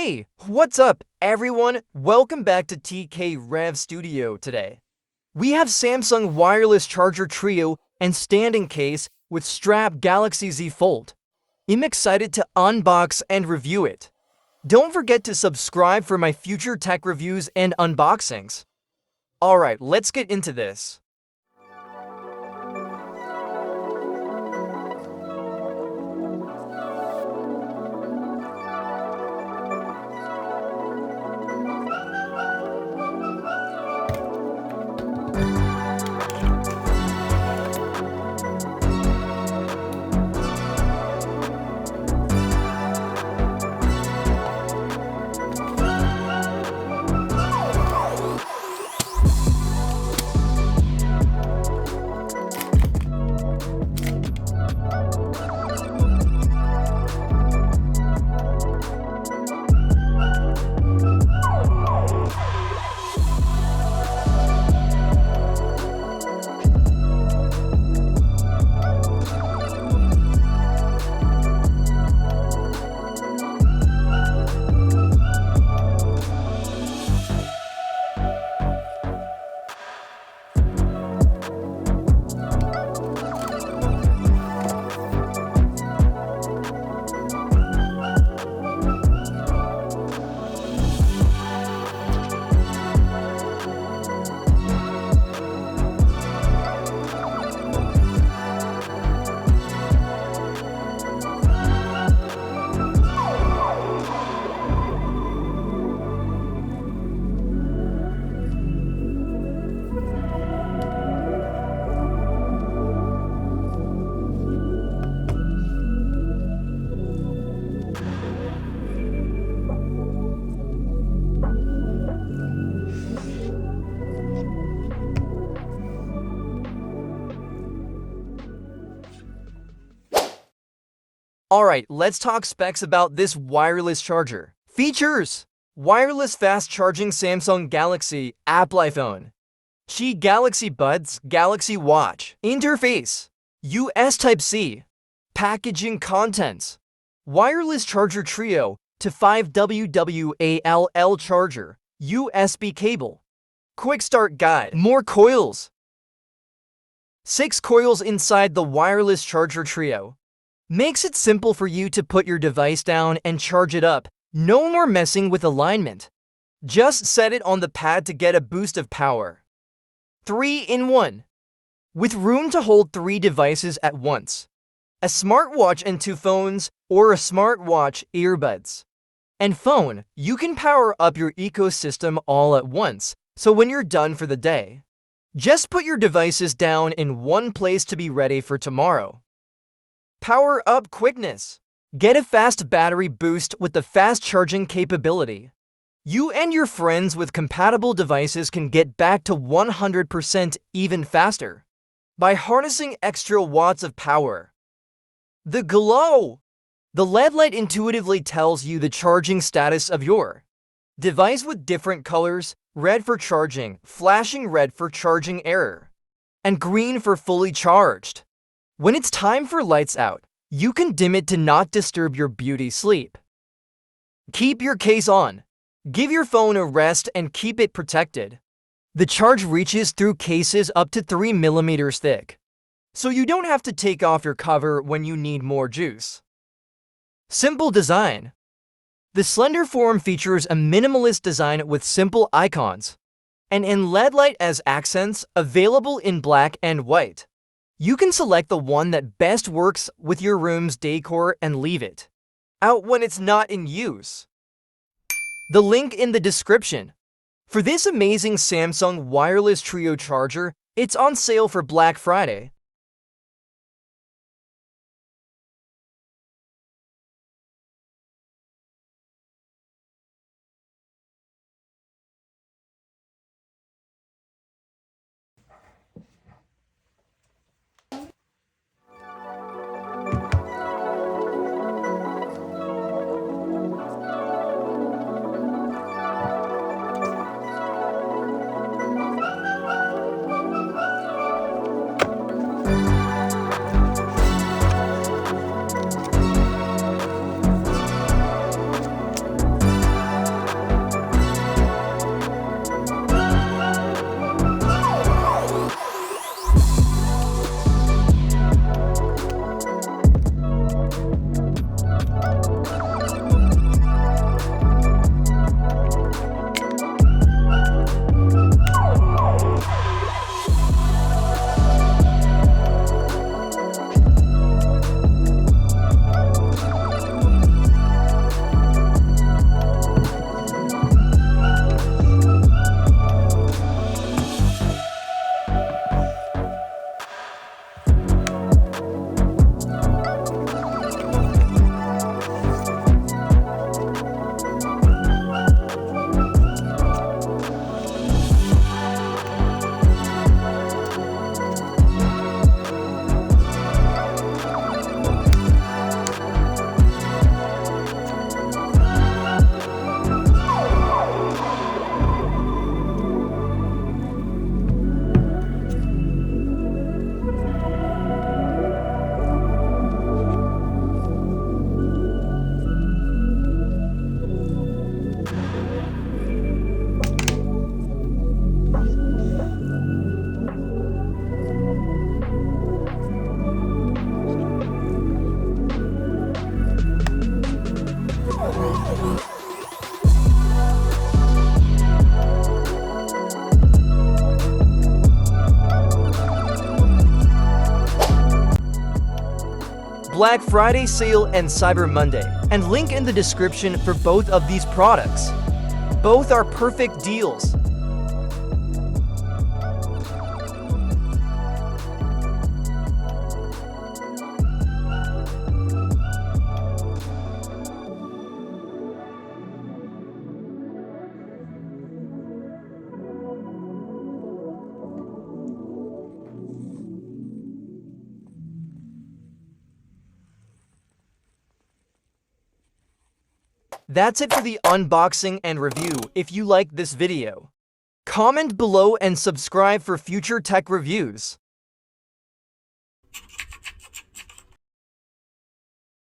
Hey, what's up, everyone? Welcome back to TK Rev Studio today. We have Samsung wireless charger trio and standing case with strap Galaxy Z Fold. I'm excited to unbox and review it. Don't forget to subscribe for my future tech reviews and unboxings. Alright, let's get into this. Alright, let's talk specs about this wireless charger. Features: wireless fast charging Samsung Galaxy Apple iPhone, Qi Galaxy Buds Galaxy Watch. Interface: US Type-C. Packaging contents: wireless charger trio to 5WWALL charger, USB cable. Quick start guide. More coils. 6 coils inside the wireless charger trio. Makes it simple for you to put your device down and charge it up. No more messing with alignment. Just set it on the pad to get a boost of power. 3-in-1. With room to hold 3 devices at once. A smartwatch and 2 phones, or a smartwatch, earbuds, and phone. You can power up your ecosystem all at once, so when you're done for the day, just put your devices down in one place to be ready for tomorrow. Power up quickness. Get a fast battery boost with the fast charging capability. You and your friends with compatible devices can get back to 100% even faster by harnessing extra watts of power. The glow. The LED light intuitively tells you the charging status of your device with different colors: red for charging, flashing red for charging error, and green for fully charged. When it's time for lights out, you can dim it to not disturb your beauty sleep. Keep your case on. Give your phone a rest and keep it protected. The charge reaches through cases up to 3 mm thick, so you don't have to take off your cover when you need more juice. Simple design. The slender form features a minimalist design with simple icons, and in LED light as accents, available in black and white. You can select the one that best works with your room's decor and leave it out when it's not in use. The link in the description. For this amazing Samsung wireless trio charger, it's on sale for Black Friday. Black Friday sale and Cyber Monday, and link in the description for both of these products. Both are perfect deals. That's it for the unboxing and review. If you liked this video, comment below and subscribe for future tech reviews.